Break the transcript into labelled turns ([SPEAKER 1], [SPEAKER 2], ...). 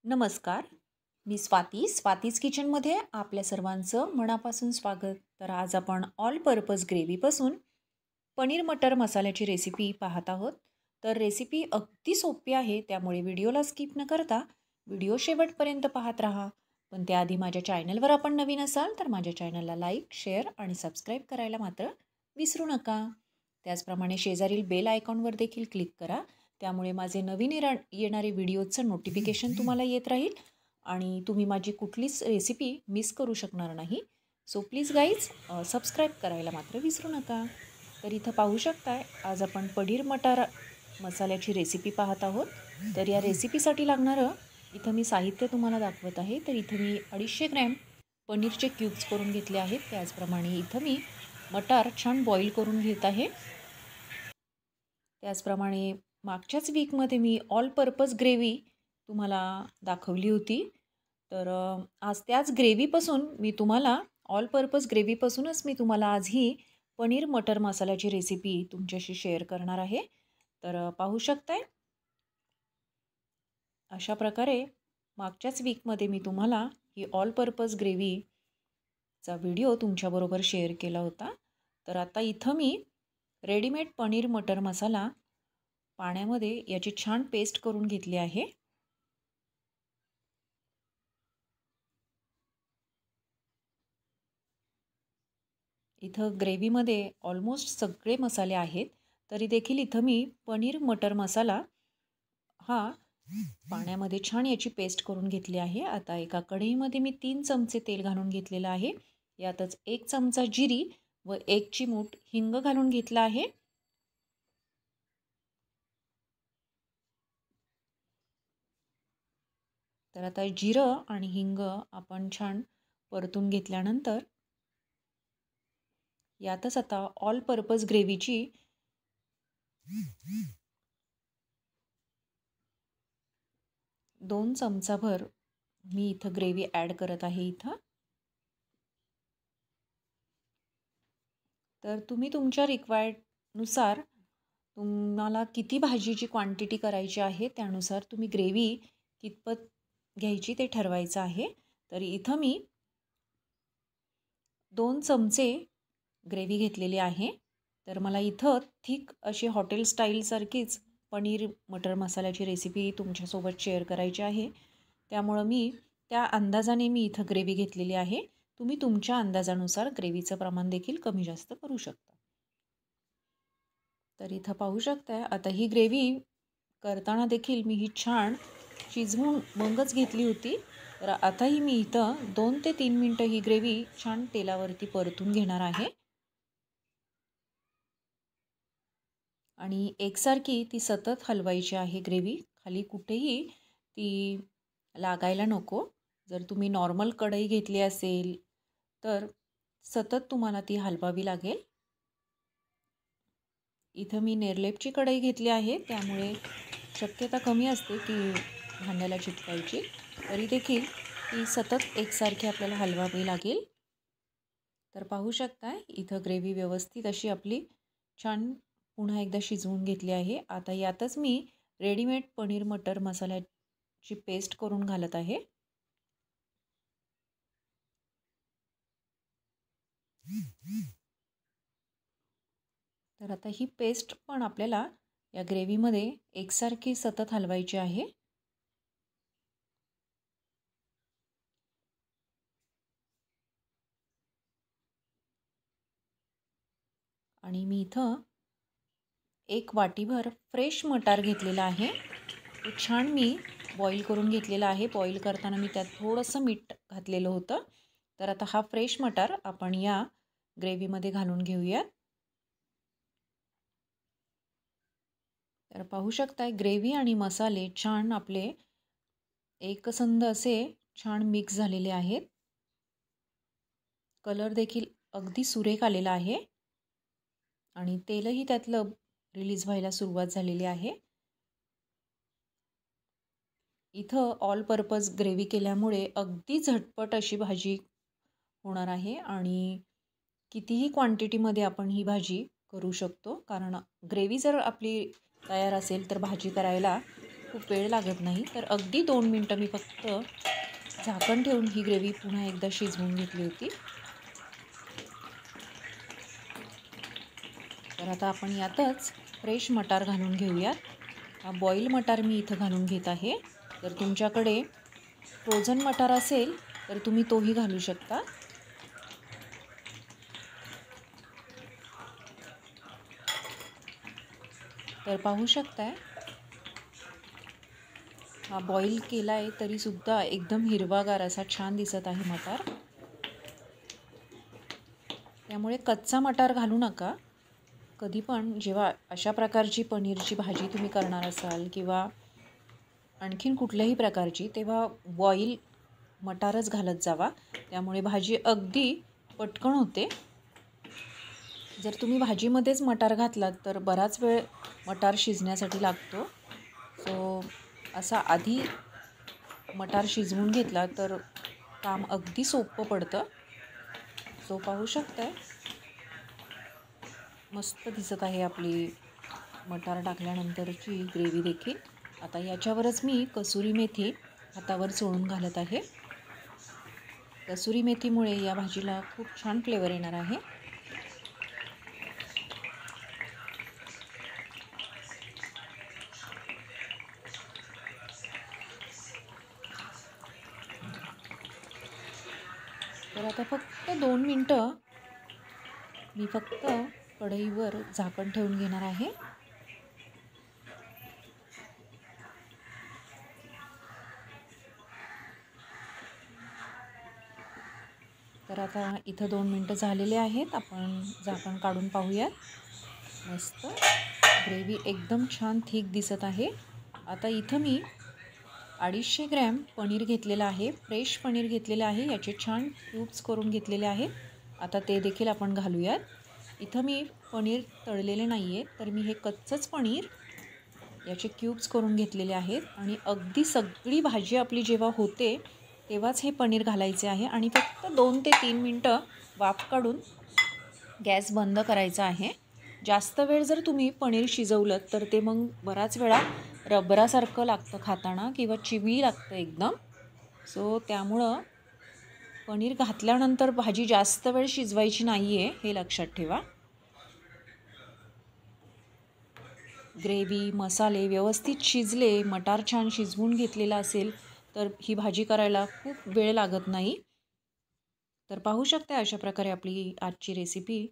[SPEAKER 1] नमस्कार. मी स्वातीज किचनमध्ये आपल्या सर्वांचं मनापासून स्वागत. तर आज आपण ऑल पर्पज ग्रेव्हीपासून पनीर मटर मसाल्याची रेसिपी पाहत आहोत. तर रेसिपी अगदी सोपी आहे, त्यामुळे व्हिडिओला स्किप न करता व्हिडिओ शेवटपर्यंत पाहत राहा. पण त्याआधी माझ्या चॅनलवर आपण नवीन असाल तर माझ्या चॅनलला लाईक, शेअर आणि सबस्क्राईब करायला मात्र विसरू नका. त्याचप्रमाणे शेजारील बेल आयकॉनवर देखील क्लिक करा. त्यामुळे माझे नवीन येणारे व्हिडिओचं नोटिफिकेशन तुम्हाला येत राहील आणि तुम्ही माझी कुठलीच रेसिपी मिस करू शकणार नाही. सो प्लीज गाईज सबस्क्राईब करायला मात्र विसरू नका. तर इथं पाहू शकताय, आज आपण पनीर मटार मसाल्याची रेसिपी पाहत आहोत. तर या रेसिपीसाठी लागणारं इथं मी साहित्य तुम्हाला दाखवत आहे. तर इथं मी 250 ग्रॅम पनीरचे क्यूब्स करून घेतले आहेत. त्याचप्रमाणे इथं मी मटार छान बॉईल करून घेत आहे. त्याचप्रमाणे मागच्याच वीकमध्ये मी ऑल पर्पज ग्रेव्ही तुम्हाला दाखवली होती. तर आज त्याच ग्रेव्हीपासून मी तुम्हाला ऑल पर्पज ग्रेव्हीपासूनच मी तुम्हाला आज ही पनीर मटर मसाल्याची रेसिपी तुमच्याशी शेअर करणार आहे. तर पाहू शकताय, अशा प्रकारे मागच्याच वीकमध्ये मी तुम्हाला ही ऑल पर्पज ग्रेव्हीचा व्हिडिओ तुमच्याबरोबर शेअर केला होता. तर आता इथं मी रेडीमेड पनीर मटर मसाला पाण्यामध्ये याची छान पेस्ट करून घेतली आहे. इथं ग्रेव्हीमध्ये ऑलमोस्ट सगळे मसाले आहेत. तरी देखील इथं मी पनीर मटर मसाला हा पाण्यामध्ये छान याची पेस्ट करून घेतली आहे. आता एका कढईमध्ये मी 3 चमचे तेल घालून घेतलेलं आहे. यातच 1 चमचा जिरी व 1 चिमूट हिंग घालून घेतला आहे. तर आता जिरं आणि हिंग आपण छान परतून घेतल्यानंतर यातच आता ऑल पर्पज ग्रेव्हीची 2 चमचाभर मी इथं ग्रेव्ही ॲड करत आहे इथं. तर तुम्ही तुमच्या रिक्वायर्डनुसार तुम्हाला किती भाजीची क्वांटिटी करायची आहे त्यानुसार तुम्ही ग्रेव्ही कितपत घ्यायची ते ठरवायचं आहे. तर इथं मी 2 चमचे ग्रेव्ही घेतलेली आहे. तर मला इथं थिक अशी हॉटेल स्टाईलसारखीच पनीर मटर मसाल्याची रेसिपी तुमच्यासोबत शेअर करायची आहे. त्यामुळं मी त्या अंदाजाने मी इथं ग्रेव्ही घेतलेली आहे. तुम्ही तुमच्या अंदाजानुसार ग्रेव्हीचं प्रमाण देखील कमी जास्त करू शकता. तर इथं पाहू शकताय, आता ही ग्रेव्ही करताना देखील मी ही छान शिजवून मगच घेतली होती. तर आताही मी इथं 2 ते 3 मिनटं ही ग्रेव्ही छान तेलावरती परतून घेणार आहे आणि एकसारखी ती सतत हलवायची आहे ग्रेव्ही. खाली कुठेही ती लागायला नको. जर तुम्ही नॉर्मल कढई घेतली असेल तर सतत तुम्हाला ती हलवावी लागेल. इथं मी नेरलेपची कढई घेतली आहे, त्यामुळे शक्यता कमी असते की भांड्याला चिटकायची. तरी देखील ती सतत एकसारखी आपल्याला हलवावी लागेल. तर पाहू शकताय, इथं ग्रेव्ही व्यवस्थित अशी आपली छान पुन्हा एकदा शिजवून घेतली आहे. आता यातच मी रेडीमेड पनीर मटर मसाल्याची पेस्ट करून घालत आहे. तर आता ही पेस्ट पण आपल्याला या ग्रेव्हीमध्ये एकसारखी सतत हलवायची आहे. आणि मी इथं 1 वाटीभर फ्रेश मटार घेतलेला आहे. तो छान मी बॉईल करून घेतलेला आहे. बॉईल करताना मी त्यात थोडंसं मीठ घातलेलं होतं. तर आता हा फ्रेश मटार आपण या ग्रेव्हीमध्ये घालून घेऊयात. तर पाहू शकताय, ग्रेव्ही आणि मसाले छान आपले एकसंध असे छान मिक्स झालेले आहेत. कलर देखील अगदी सुरेख आलेला आहे आणि तेलही त्यातलं रिलीज व्हायला सुरुवात झालेली आहे. इथं ऑल पर्पज ग्रेव्ही केल्यामुळे अगदी झटपट अशी भाजी होणार आहे आणि कितीही क्वांटिटीमध्ये आपण ही भाजी करू शकतो. कारण ग्रेव्ही जर आपली तयार असेल तर भाजी करायला खूप वेळ लागत नाही. तर अगदी 2 मिनटं मी फक्त झाकण ठेवून ही ग्रेव्ही पुन्हा एकदा शिजवून घेतली होती. तर आता आपण यातच फ्रेश मटार घालून घेऊयात. हा बॉईल मटार मी इथं घालून घेत आहे. जर तुमच्याकडे फ्रोझन मटार असेल तर तुम्ही तोही घालू शकता. तर पाहू शकताय हा बॉईल केला आहे तरीसुद्धा एकदम हिरवागार असा छान दिसत आहे मटार. त्यामुळे कच्चा मटार घालू नका. कधी पण जेव्हा अशा प्रकारची पनीरची भाजी तुम्ही करणार असाल किंवा आणखीन कुठल्याही प्रकारची, तेव्हा बॉईल मटारच घालत जावा. त्यामुळे भाजी अगदी पटकन होते. जर तुम्ही भाजीमध्येच मटार घातलात तर बराच वेळ मटार शिजण्यासाठी लागतो. सो असा आधी मटार शिजवून घेतला तर काम अगदी सोपं पडतं. सो पाहू शकताय मस्त दिसत आहे आपली मटार टाकल्यानंतरची ग्रेव्ही देखील. आता याच्यावरच मी कसुरी मेथी हातावर चोळून घालत आहे. कसुरी मेथीमुळे या भाजीला खूप छान फ्लेवर येणार आहे. तर आता फक्त 2 मिनटं मी फक्त कढईवर झाकण ठेवून घेणार आहे. तर आता इथं 2 मिनटं झालेले आहेत. आपण झाकण काढून पाहूयात. मस्त ग्रेव्ही एकदम छान थिक दिसत आहे. आता इथं मी 250 ग्रॅम पनीर घेतलेलं आहे. फ्रेश पनीर घेतलेलं आहे. याचे छान क्यूब्स करून घेतलेले आहेत. आता ते देखील आपण घालूयात. इथं मी पनीर तळलेले नाही आहे, तर मी हे कच्चंच पनीर याचे क्यूब्स करून घेतलेले आहेत. आणि अगदी सगळी भाजी आपली जेव्हा होते तेव्हाच हे पनीर घालायचे आहे आणि फक्त 2 ते 3 मिनटं वाफ काढून गॅस बंद करायचा आहे. जास्त वेळ जर तुम्ही पनीर शिजवलं तर ते मग बराच वेळा रबरासारखं लागतं खाताना किंवा चिवी लागतं एकदम. सो त्यामुळं पनीर घातल्यानंतर भाजी जास्त वेळ शिजवायची नाही आहे, हे लक्षात ठेवा. ग्रेव्ही मसाले व्यवस्थित शिजले, मटार छान शिजवून घेतलेला असेल तर ही भाजी करायला खूप वेळ लागत नाही. तर पाहू शकता अशा प्रकारे आपली आजची रेसिपी